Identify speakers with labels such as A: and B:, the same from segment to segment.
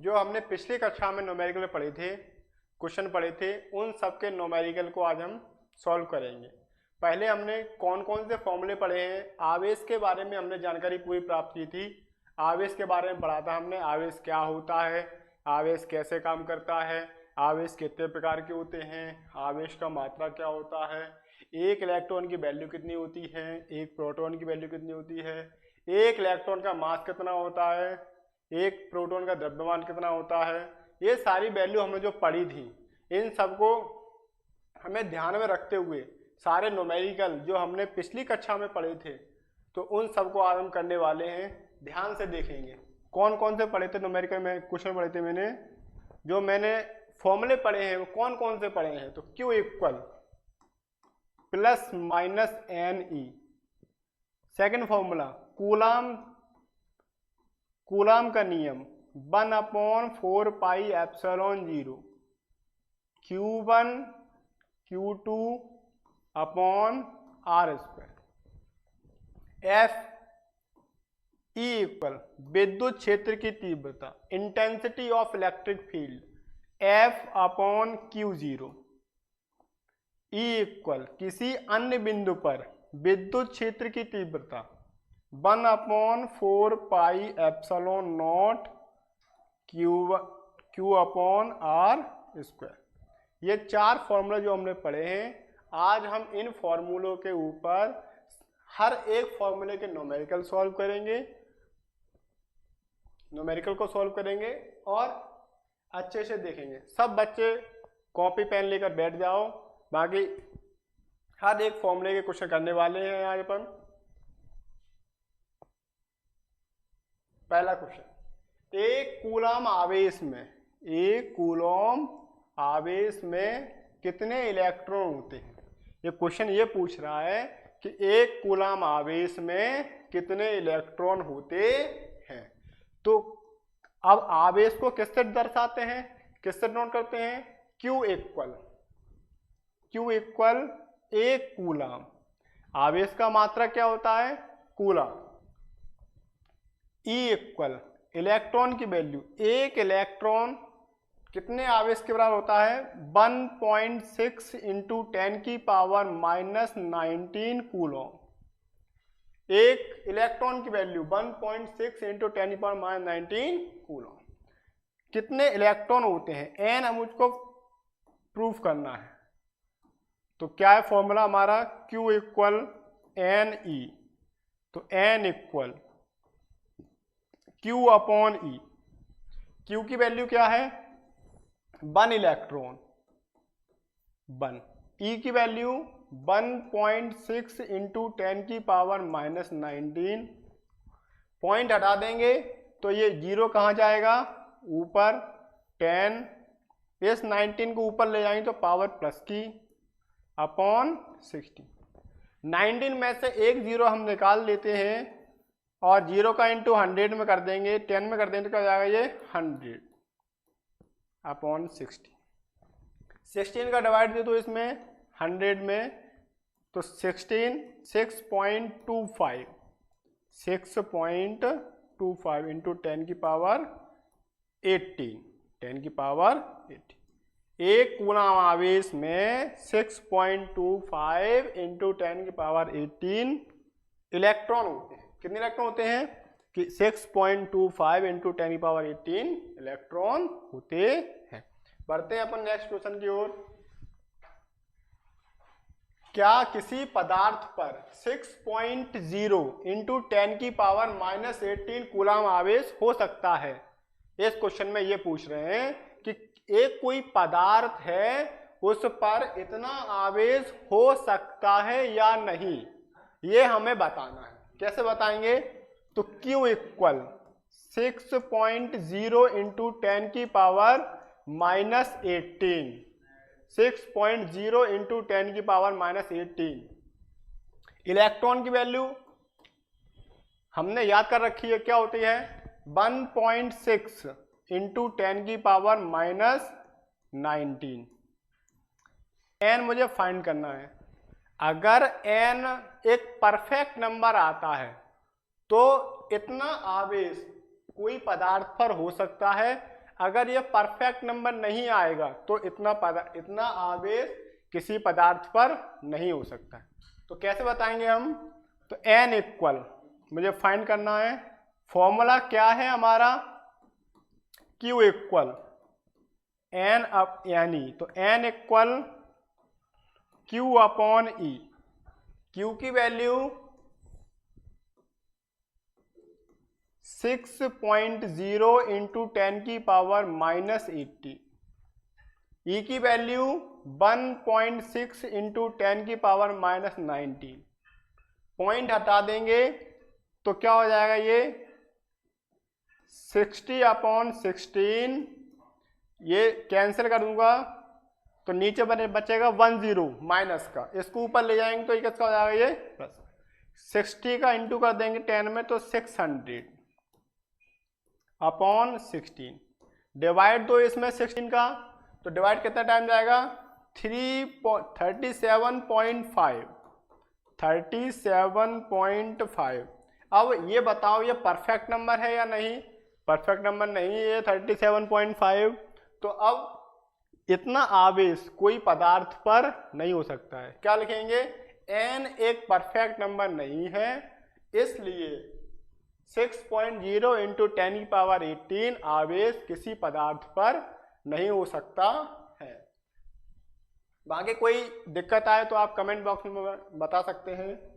A: जो हमने पिछली कक्षा में न्यूमेरिकल पढ़े थे, क्वेश्चन पढ़े थे, उन सब के न्यूमेरिकल को आज हम सॉल्व करेंगे। पहले हमने कौन कौन से फॉर्मूले पढ़े हैं, आवेश के बारे में हमने जानकारी पूरी प्राप्त की थी। आवेश के बारे में पढ़ा था हमने, आवेश क्या होता है, आवेश कैसे काम करता है, आवेश कितने प्रकार के होते हैं, आवेश का मात्रा क्या होता है, एक इलेक्ट्रॉन की वैल्यू कितनी होती है, एक प्रोटॉन की वैल्यू कितनी होती है, एक इलेक्ट्रॉन का मास कितना होता है, एक प्रोटॉन का द्रव्यमान कितना होता है। ये सारी वैल्यू हमने जो पढ़ी थी, इन सबको हमें ध्यान में रखते हुए सारे न्यूमेरिकल जो हमने पिछली कक्षा में पढ़े थे, तो उन सबको आज हम करने वाले हैं। ध्यान से देखेंगे कौन कौन से पढ़े थे न्यूमेरिकल में, क्वेश्चन पढ़े थे मैंने, जो मैंने फॉर्मूले पढ़े हैं वो कौन कौन से पढ़े हैं। तो Q equal plus minus n e. Second formula Coulomb का नियम 1/4 pi epsilon 0 Q1 Q2 upon r square. F E equal विद्युत क्षेत्र की तीव्रता, intensity of electric field F upon Q0। E equal किसी अन्य बिंदु पर विद्युत क्षेत्र की तीव्रता 1/4 pi epsilon naught Q upon r square. ये चार फॉर्मूले जो हमने पढ़े हैं, आज हम इन फॉर्मूलों के ऊपर हर एक फॉर्मूले के न्यूमेरिकल सॉल्व करेंगे, न्यूमेरिकल को सॉल्व करेंगे और अच्छे से देखेंगे। सब बच्चे कॉपी पेन लेकर बैठ जाओ, बाकी हर एक फॉर्मूले के क्वेश्चन करने वाले हैं आज अपन। पहला क्वेश्चन, एक कूलम आवेश में कितने इलेक्ट्रॉन होते हैं। ये क्वेश्चन ये पूछ रहा है कि एक कूलम आवेश में कितने इलेक्ट्रॉन होते हैं। तो अब आवेश को किससे दर्शाते हैं, किससे नोट करते हैं। Q इक्वल एक कूलम, आवेश का मात्रा क्या होता है, कूलम। E इक्वल इलेक्ट्रॉन की वैल्यू, एक इलेक्ट्रॉन कितने आवेश के बराबर होता है, 1.6 इंटू 10 की पावर माइनस 19 कूलम। एक इलेक्ट्रॉन की वैल्यू 1.6 इंटू 10 की पावर माइनस 19 कूलम। कितने इलेक्ट्रॉन होते हैं, एन हम उसको प्रूफ करना है। तो क्या है फॉर्मूला हमारा, Q इक्वल एन ई। तो n equal Q upon e. Q की वैल्यू क्या है, 1 इलेक्ट्रॉन 1। E की वैल्यू 1.6 इंटू 10 की पावर माइनस 19। पॉइंट हटा देंगे तो ये 0 कहाँ जाएगा, ऊपर 10, इस 19 को ऊपर ले जाएंगे तो पावर प्लस की अपॉन 60। 19 में से एक 0 हम निकाल लेते हैं और 0 का इंटू 100 में कर देंगे, 10 में कर देंगे तो क्या जाएगा, ये 100 अपॉन 60। 16 का डिवाइड दे दो इसमें 100 में, तो 16 6.25 इंटू 10 की पावर 18, 10 की पावर 18। एक कूलम आवेश में 6.25 इंटू 10 की पावर 18 इलेक्ट्रॉन होते हैं। कितने इलेक्ट्रॉन होते हैं कि 6.25 इंटू 10 की पावर 18 इलेक्ट्रॉन होते हैं। बढ़ते हैं अपन नेक्स्ट क्वेश्चन की ओर। क्या किसी पदार्थ पर 6.0 इंटू 10 की पावर माइनस 18 कूलम आवेश हो सकता है। इस क्वेश्चन में ये पूछ रहे हैं कि एक कोई पदार्थ है, उस पर इतना आवेश हो सकता है या नहीं, ये हमें बताना है। कैसे बताएंगे, तो Q इक्वल 6.0 इंटू 10 की पावर माइनस 18, 6.0 इंटू 10 की पावर माइनस 18। इलेक्ट्रॉन की वैल्यू हमने याद कर रखी है, क्या होती है, 1.6 इंटू 10 की पावर माइनस 19। एन मुझे फाइंड करना है। अगर एन एक परफेक्ट नंबर आता है तो इतना आवेश कोई पदार्थ पर हो सकता है अगर ये परफेक्ट नंबर नहीं आएगा तो इतना आवेश किसी पदार्थ पर नहीं हो सकता। तो कैसे बताएंगे हम? तो n इक्वल, मुझे फाइंड करना है, फॉर्मूला क्या है हमारा? Q इक्वल n अप यानी, तो n equal Q upon E। Q की वैल्यू 6.0 इंटू 10 की पावर -80, E की वैल्यू 1.6 इंटू 10 की पावर -19। पॉइंट हटा देंगे तो क्या हो जाएगा? ये 60 अपॉन 16, ये कैंसिल कर दूंगा तो नीचे बचेगा 10 माइनस का, इसको ऊपर ले जाएंगे तो ये किसका हो जाएगा? ये प्लस। 60 का इंटू कर देंगे 10 में तो 600 अपॉन 16, डिवाइड दो इसमें 16 का, तो डिवाइड कितना टाइम जाएगा? 37.5। अब ये बताओ ये परफेक्ट नंबर है या नहीं? परफेक्ट नंबर नहीं है 37.5। तो अब इतना आवेश कोई पदार्थ पर नहीं हो सकता है। क्या लिखेंगे? n एक परफेक्ट नंबर नहीं है, इसलिए 6.0 इंटू 10 की पावर 18 आवेश किसी पदार्थ पर नहीं हो सकता है। बाकी कोई दिक्कत आए तो आप कमेंट बॉक्स में बता सकते हैं।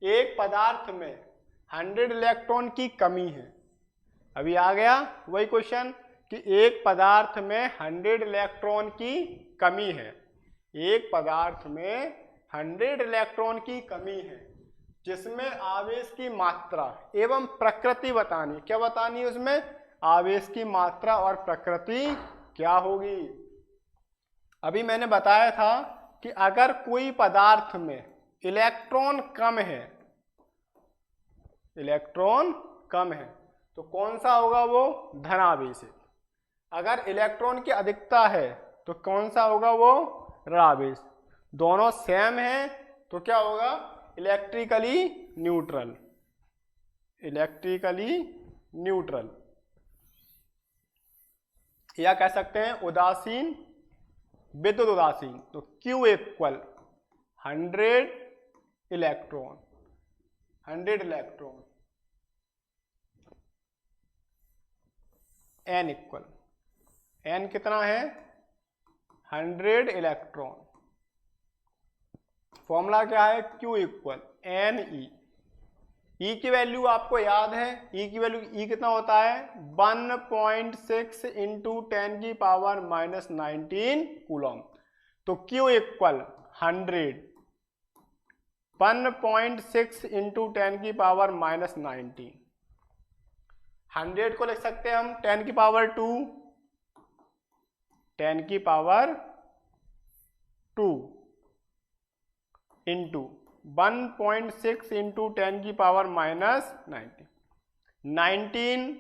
A: एक पदार्थ में 100 इलेक्ट्रॉन की कमी है। अभी आ गया वही क्वेश्चन कि एक पदार्थ में 100 इलेक्ट्रॉन की कमी है। एक पदार्थ में 100 इलेक्ट्रॉन की कमी है जिसमें आवेश की मात्रा एवं प्रकृति बतानी। क्या बतानी है उसमें? आवेश की मात्रा और प्रकृति क्या होगी। अभी मैंने बताया था कि अगर कोई पदार्थ में इलेक्ट्रॉन कम है, इलेक्ट्रॉन कम है तो कौन सा होगा? वो धनावेशित। अगर इलेक्ट्रॉन की अधिकता है तो कौन सा होगा? वो ऋणावेश। दोनों सेम है तो क्या होगा? Electrically neutral. इलेक्ट्रिकली न्यूट्रल या कह सकते हैं उदासीन, विद्युत उदासीन। तो Q equal 100 electron, 100 electron, N equal, N कितना है? 100 इलेक्ट्रॉन। फॉर्मूला क्या है? Q equal NE। E की वैल्यू आपको याद है, E की वैल्यू, E कितना होता है? 1.6 इंटू 10 की पावर -19 कूलम। तो Q इक्वल 100, 1.6 इंटू 10 की पावर -19। 100 को लिख सकते हैं हम 10 की पावर 2, 10 की पावर 2 इंटू 1.6 इंटू 10 की पावर -19। 19,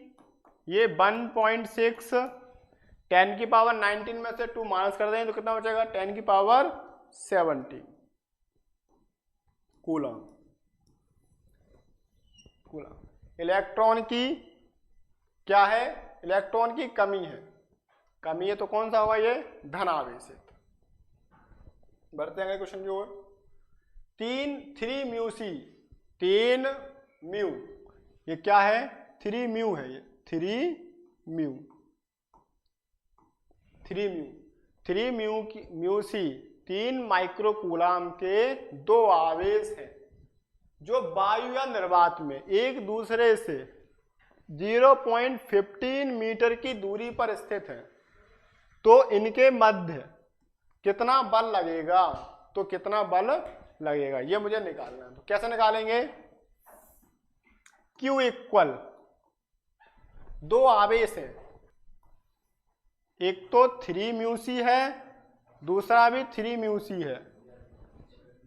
A: ये 1.6, 10 की पावर 19 में से 2 माइनस कर दें तो कितना बचेगा? 10 की पावर 70 कूलम। कूलम। इलेक्ट्रॉन की क्या है? इलेक्ट्रॉन की कमी है। कमी है तो कौन सा होगा? ये धनावेशित। बढ़ते हैं क्वेश्चन की ओर। 3 म्यू सी, 3 म्यू, ये क्या है? 3 म्यू है। ये 3 म्यू, 3 म्यू सी 3 माइक्रोकूलाम के 2 आवेश हैं जो वायु या निर्वात में एक दूसरे से 0.15 मीटर की दूरी पर स्थित है। तो इनके मध्य कितना बल लगेगा? तो कितना बल लगेगा ये मुझे निकालना है। तो कैसे निकालेंगे? Q इक्वल 2 आवेश है, एक तो 3 म्यू सी है, दूसरा भी 3 म्यू सी है।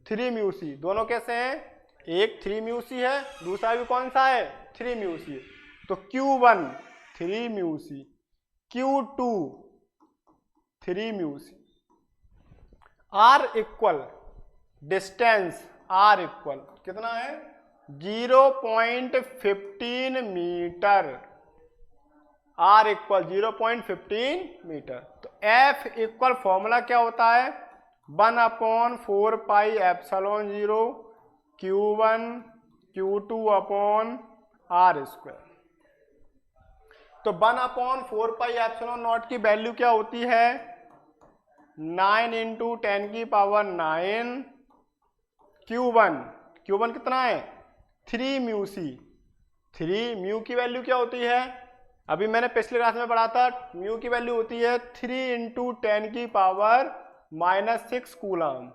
A: 3 म्यू सी दोनों कैसे हैं? एक 3 म्यू सी है, दूसरा भी कौन सा है? 3 म्यू सी। तो Q1 3 mu c, Q2 3 mu c. R equal distance, R equal कितना है? 0.15 मीटर। R equal 0.15 metre. तो F इक्वल फॉर्मूला क्या होता है, 1/4 pi epsilon 0 Q1 Q2 upon R square. तो 1/4 पाई एप्सिलॉन नॉट की वैल्यू क्या होती है, 9 × 10⁹ Q1 कितना है 3 म्यू सी। 3 म्यू की वैल्यू क्या होती है, अभी मैंने पिछले क्लास में पढ़ा था, म्यू की वैल्यू होती है 3 × 10⁻⁻6 कूलम।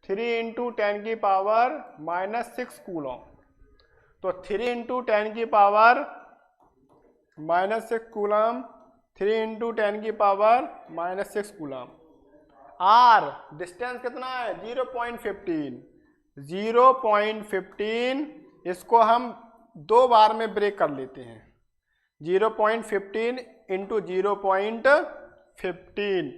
A: 3 × 10⁻⁻6 कूलम। तो 3 × 10⁻⁻6 कूलम, 3 × 10⁻⁻6 कूलम। आर डिस्टेंस कितना है 0.15। इसको हम 2 बार में ब्रेक कर लेते हैं। 0.15 × 0.15,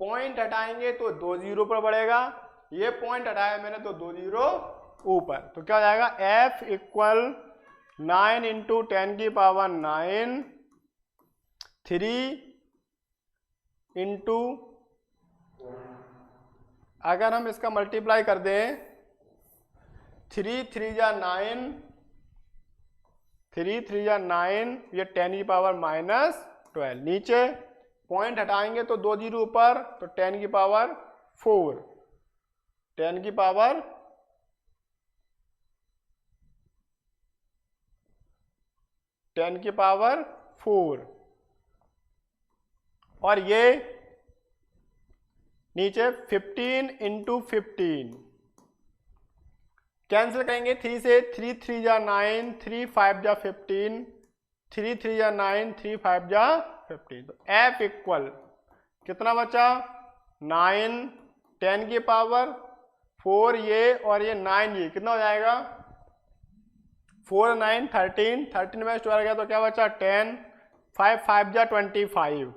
A: पॉइंट हटाएंगे तो 2 0 पर बढ़ेगा, ये पॉइंट हटाया मैंने तो 2 0 ऊपर। तो क्या हो जाएगा, F इक्वल 9 × 10⁹ 3 × अगर हम इसका मल्टीप्लाई कर दें 3 3 जा 9, 3 3 जा 9, ये 10⁻⁻12। नीचे पॉइंट हटाएंगे तो 2 0 ऊपर, तो 10⁻4, 10⁻4। और ये नीचे 15 × 15 कैंसिल करेंगे 3 से, 3 3 जा 9, 3 5 जा 15, 3 3 जा 9, 3 5 जा 15। तो F इक्वल कितना बचा, 9 10⁻4 ये और ये 9 ये कितना हो जाएगा, 4 9 13, 13 में 12 गया तो क्या बचा 10, 5 5 जा 25,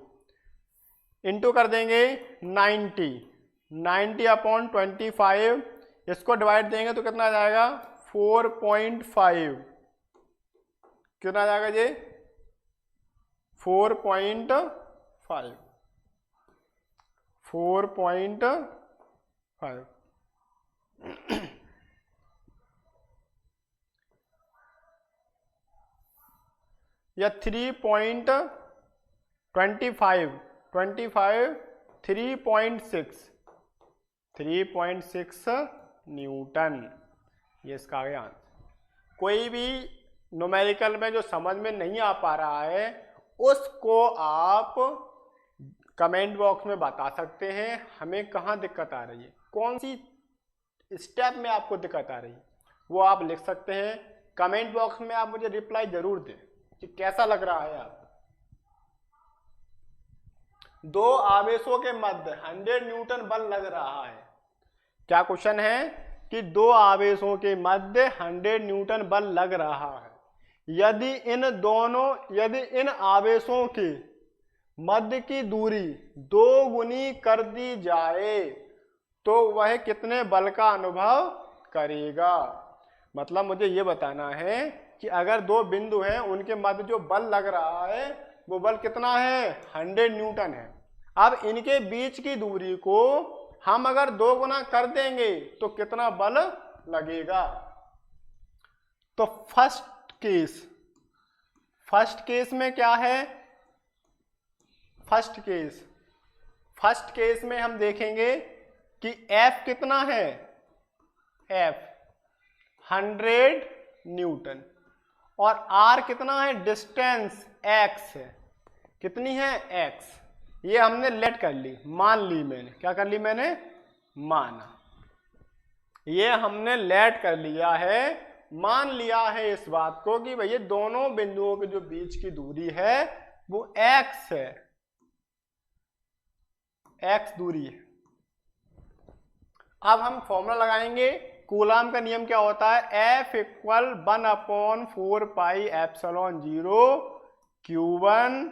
A: इंटू कर देंगे 90/25, इसको डिवाइड देंगे तो कितना आ जाएगा 4.5। कितना आ जाएगा जी 4.5। या 3.25 3.6 न्यूटन, ये इसका आगे आंसर। कोई भी न्यूमेरिकल में जो समझ में नहीं आ पा रहा है उसको आप कमेंट बॉक्स में बता सकते हैं, हमें कहाँ दिक्कत आ रही है, कौन सी स्टेप में आपको दिक्कत आ रही है, वो आप लिख सकते हैं कमेंट बॉक्स में। आप मुझे रिप्लाई जरूर दें कि कैसा लग रहा है आपको। 2 आवेशों के मध्य 100 न्यूटन बल लग रहा है। क्या क्वेश्चन है कि 2 आवेशों के मध्य 100 न्यूटन बल लग रहा है। यदि इन आवेशों के मध्य की दूरी 2 गुनी कर दी जाए तो वह कितने बल का अनुभव करेगा। मतलब मुझे ये बताना है कि अगर 2 बिंदु हैं उनके मध्य जो बल लग रहा है वो बल कितना है 100 न्यूटन है। अब इनके बीच की दूरी को हम अगर 2 गुना कर देंगे तो कितना बल लगेगा। तो फर्स्ट केस में क्या है, फर्स्ट केस में हम देखेंगे कि F कितना है, F 100 न्यूटन और R कितना है, डिस्टेंस X है। कितनी है X, ये हमने लेट कर ली, मान ली मैंने। क्या कर ली मैंने, माना। ये हमने लेट कर लिया है, मान लिया है इस बात को कि भैया दोनों बिंदुओं के जो बीच की दूरी है वो x है, x दूरी है। अब हम फॉर्मूला लगाएंगे, कूलाम का नियम क्या होता है, F equal 1/4 pi epsilon 0 Q1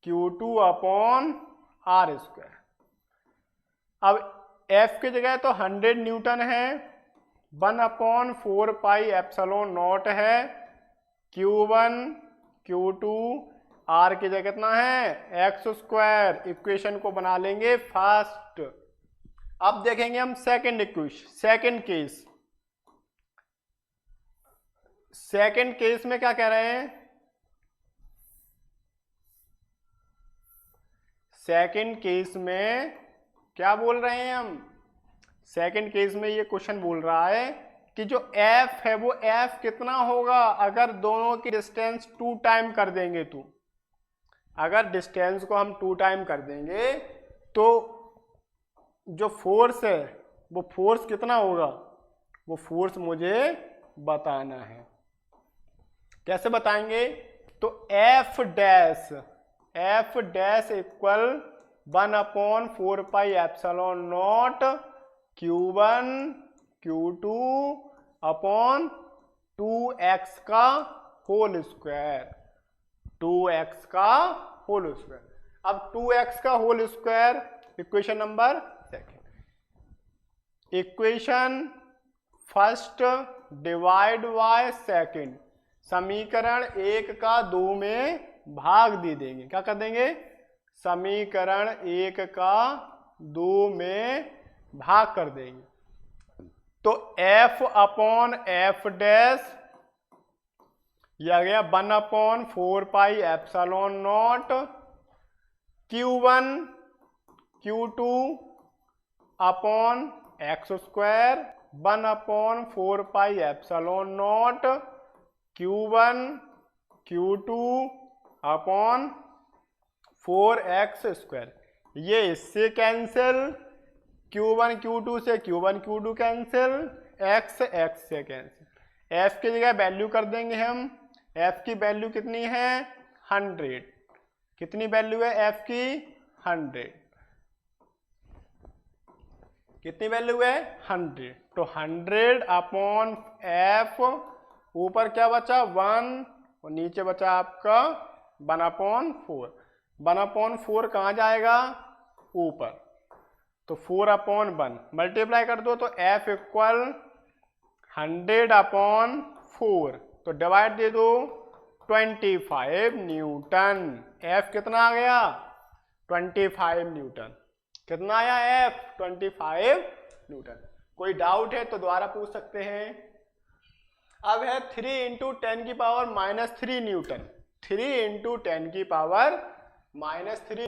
A: Q2 upon R square. अब F की जगह तो 100 न्यूटन है, 1/4 पाई एप्सिलॉन नॉट है, Q1 Q2 R की जगह कितना है एक्स स्क्वायर। इक्वेशन को बना लेंगे फर्स्ट। अब देखेंगे हम second equation, second case. Second case में क्या कह रहे हैं, सेकंड केस में क्या बोल रहे हैं हम, सेकंड केस में ये क्वेश्चन बोल रहा है कि जो f है वो f कितना होगा अगर दोनों की डिस्टेंस 2 टाइम कर देंगे तो। अगर डिस्टेंस को हम 2 टाइम कर देंगे तो जो फोर्स है वो फोर्स कितना होगा, वो फोर्स मुझे बताना है। कैसे बताएंगे, तो F dash equal 1/4 pi epsilon not Q1 Q2 upon 2x का होल स्क्वायर, 2x का होल स्क्वायर। अब 2x का whole square equation number second, equation first divide by second, समीकरण 1 का 2 में भाग दे देंगे। क्या कर देंगे, समीकरण 1 का 2 में भाग कर देंगे। तो f अपॉन एफ डैश यह आ गया 1/4 pi epsilon not Q1 Q2 upon x square 1/4 pi epsilon not Q1 Q2 upon 4x square. ये इससे कैंसिल, Q1 Q2 से Q1 Q2 कैंसिल, x से कैंसिल। f की जगह वैल्यू कर देंगे हम, f की वैल्यू कितनी है 100। कितनी वैल्यू है f की 100। कितनी वैल्यू है 100। तो 100 अपॉन f, ऊपर क्या बचा 1 और नीचे बचा आपका 1/4। 1/4 कहाँ जाएगा ऊपर, तो 4/1 मल्टीप्लाई कर दो तो f इक्वल 100/4, तो डिवाइड दे दो 25 न्यूटन। f कितना आ गया 25 न्यूटन। कितना आया f 25 न्यूटन। कोई डाउट है तो दोबारा पूछ सकते हैं। अब है 3 × 10 की पावर -3 न्यूटन। 3 × 10 की पावर -3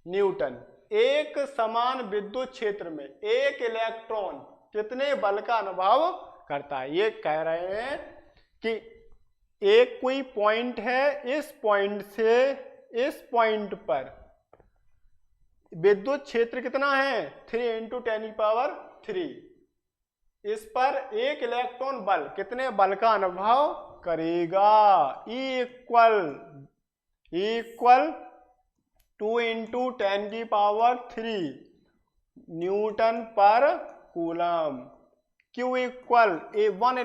A: न्यूटन। एक समान विद्युत क्षेत्र में एक इलेक्ट्रॉन कितने बल का अनुभव करता है। ये कह रहे हैं कि एक कोई पॉइंट है, इस पॉइंट से इस पॉइंट पर विद्युत क्षेत्र कितना है 3 × 10 की पावर 3। इस पर एक इलेक्ट्रॉन बल कितने बल का अनुभव करेगा, इक्वल 2 × 10 की पावर 3 न्यूटन पर कूलम। Q इक्वल 1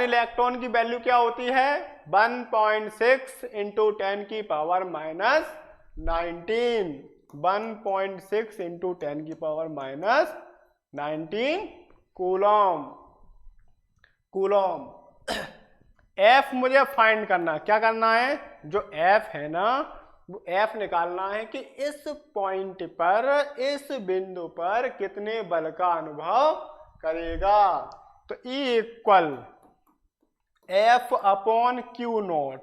A: इलेक्ट्रॉन की वैल्यू क्या होती है 1.6 × 10 की पावर -19। 1.6 × 10 की पावर -19 कूलम। F मुझे फाइंड करना, क्या करना है, जो F है ना वो F निकालना है कि इस पॉइंट पर, इस बिंदु पर कितने बल का अनुभव करेगा। तो E इक्वल F/Q0।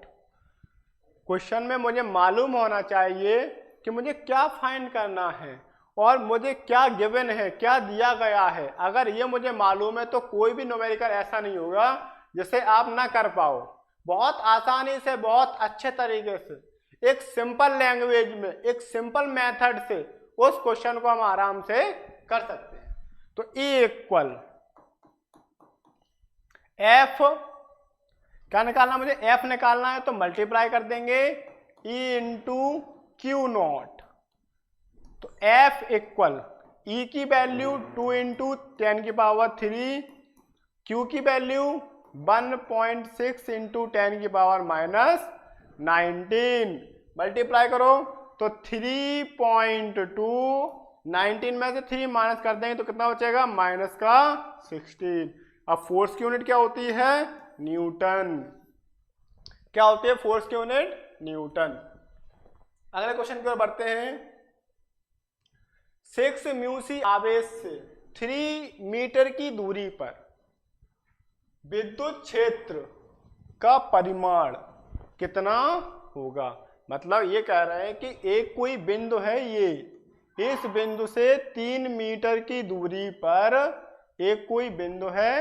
A: क्वेश्चन में मुझे मालूम होना चाहिए कि मुझे क्या फाइंड करना है और मुझे क्या गिवन है, क्या दिया गया है। अगर ये मुझे मालूम है तो कोई भी न्यूमेरिकल ऐसा नहीं होगा जिसे आप ना कर पाओ। बहुत आसानी से, बहुत अच्छे तरीके से, एक सिंपल लैंग्वेज में, एक सिंपल मेथड से उस क्वेश्चन को हम आराम से कर सकते हैं। तो E इक्वल F, क्या निकालना मुझे, F निकालना है तो मल्टीप्लाई कर देंगे E × Q0। तो F इक्वल E की वैल्यू 2 × 10 की पावर 3, Q की वैल्यू 1.6 × 10 की पावर -19। मल्टीप्लाई करो तो 3.2, 19 में से 3 माइनस कर देंगे तो कितना बचेगा -16। अब फोर्स की यूनिट क्या होती है न्यूटन। क्या होती है फोर्स की यूनिट? न्यूटन। अगले क्वेश्चन की ओर बढ़ते हैं। 6 म्यूसी आवेश से 3 मीटर की दूरी पर विद्युत क्षेत्र का परिमाण कितना होगा? मतलब ये कह रहे हैं कि एक कोई बिंदु है, ये इस बिंदु से 3 मीटर की दूरी पर एक कोई बिंदु है,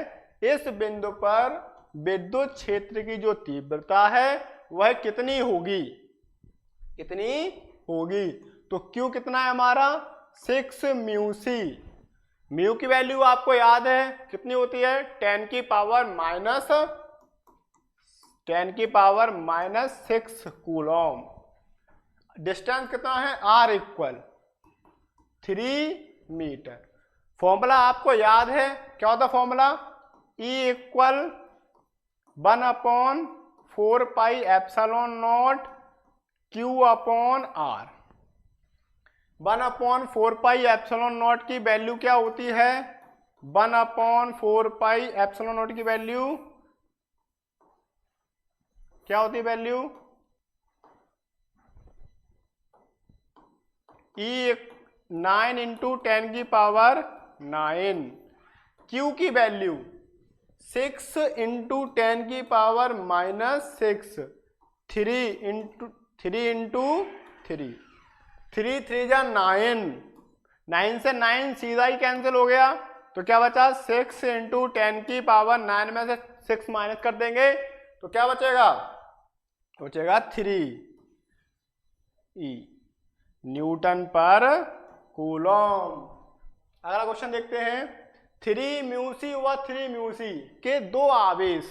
A: इस बिंदु पर विद्युत क्षेत्र की जो तीव्रता है वह कितनी होगी? कितनी होगी? तो Q कितना है हमारा? 6 म्यू सी। म्यू की वैल्यू आपको याद है कितनी होती है? 10 की पावर माइनस 6 कूलम। डिस्टेंस कितना है? R equal 3 metre. फॉर्मूला आपको याद है, क्या होता formula? E equal 1/4 pi epsilon naught Q upon R। 1/4 pi epsilon naught की वैल्यू क्या होती है? 1/4 पाई एप्सिलॉन नॉट की वैल्यू क्या होती है? वैल्यू E 9 इंटू 10 की पावर 9। Q की वैल्यू 6 इंटू 10 की पावर माइनस 6। 3 इंटू 3 3 3 जा 9। 9 से 9 सीधा ही कैंसिल हो गया, तो क्या बचा? 6 इंटू 10 की पावर 9 में से 6 माइनस कर देंगे तो क्या बचेगा? बचेगा 3 E न्यूटन पर कूलम। अगला क्वेश्चन देखते हैं। 3 म्यूसी व 3 म्यूसी के दो आवेश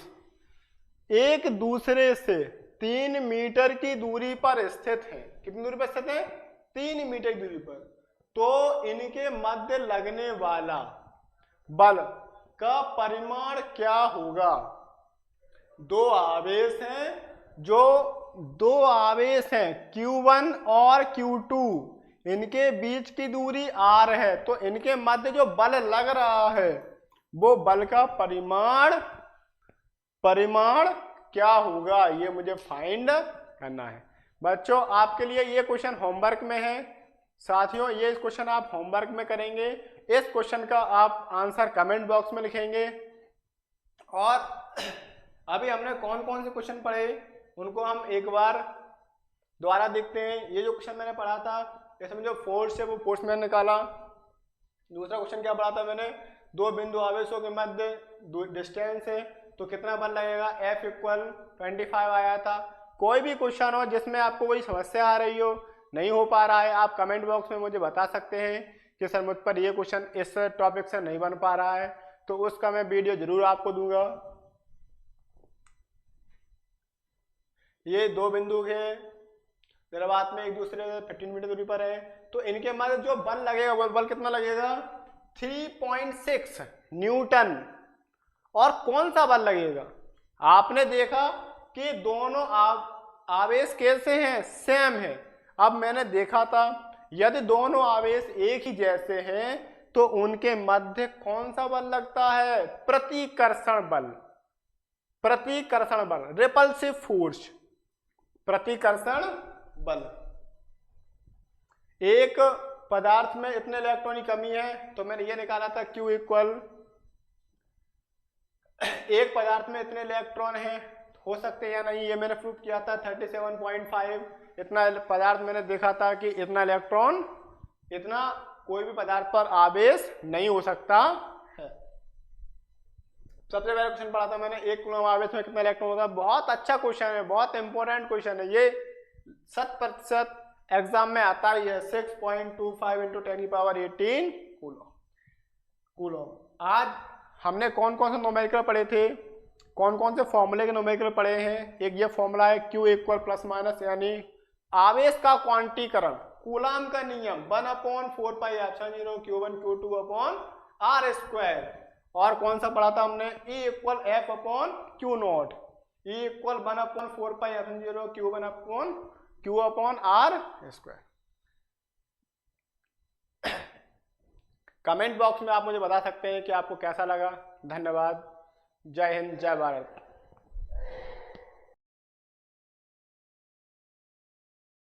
A: एक दूसरे से 3 मीटर की दूरी पर स्थित हैं। कितनी दूरी पर स्थित हैं? 3 मीटर की दूरी पर। तो इनके मध्य लगने वाला बल का परिमाण क्या होगा? दो आवेश हैं Q1 और Q2, इनके बीच की दूरी R है, तो इनके मध्य जो बल लग रहा है वो बल का परिमाण क्या होगा, ये मुझे फाइंड करना है। बच्चों आपके लिए ये क्वेश्चन होमवर्क में है। साथियों ये क्वेश्चन आप होमवर्क में करेंगे। इस क्वेश्चन का आप आंसर कमेंट बॉक्स में लिखेंगे। और अभी हमने कौन कौन से क्वेश्चन पढ़े उनको हम एक बार दोबारा देखते हैं। ये जो क्वेश्चन मैंने पढ़ा था इसमें जो फोर्स है वो फोर्स मैंने निकाला। दूसरा क्वेश्चन क्या पढ़ा था मैंने? दो बिंदु आवेशों के मध्य डिस्टेंस है तो कितना बल लगेगा? F इक्वल 25 आया था। कोई भी क्वेश्चन हो जिसमें आपको कोई समस्या आ रही हो, नहीं हो पा रहा है, आप कमेंट बॉक्स में मुझे बता सकते हैं कि सर मुझ पर ये क्वेश्चन इस टॉपिक से नहीं बन पा रहा है, तो उसका मैं वीडियो जरूर आपको दूंगा। ये दो बिंदु के द्रवात में एक दूसरे से 15 मीटर दूरी पर है, तो इनके मध्य जो बल लगेगा वो बल कितना लगेगा? 3.6 न्यूटन। और कौन सा बल लगेगा? आपने देखा कि दोनों आवेश कैसे हैं? सेम है। अब मैंने देखा था यदि दोनों आवेश एक ही जैसे हैं तो उनके मध्य कौन सा बल लगता है? प्रतिकर्षण बल। रिपल्सिव फोर्स, प्रतिकर्षण बल। एक पदार्थ में इतने इलेक्ट्रॉन की कमी है तो मैंने ये निकाला था Q इक्वल, एक पदार्थ में इतने इलेक्ट्रॉन हैं, हो सकते हैं या नहीं ये मैंने प्रूव किया था 37.5। इतना पदार्थ मैंने देखा था कि इतना इलेक्ट्रॉन, इतना कोई भी पदार्थ पर आवेश नहीं हो सकता है। सबसे पहला क्वेश्चन पढ़ा था मैंने, एक कूलम आवेश में कितना इलेक्ट्रॉन होता है। बहुत अच्छा क्वेश्चन है, बहुत इंपॉर्टेंट क्वेश्चन है ये, 100% एग्जाम में आता है। ये 6.25 × 10⁻18 कूलम। आज हमने कौन कौन से न्यूमेरिकल पढ़े थे, कौन कौन से फॉर्मूले के न्यूमेरिकल पढ़े हैं। एक ये फॉर्मूला है Q इक्वल प्लस माइनस, यानी आवेश का क्वांटीकरण, कूलम का नियम 1/4 pi epsilon 0 Q1 Q2 upon R²। और कौन सा पढ़ा था हमने? E equal F upon Q0। E equal 1/4 pi epsilon 0 Q1 upon Q upon R²। Comment box में आप मुझे बता सकते हैं कि आपको कैसा लगा। धन्यवाद। जय हिंद, जय भारत।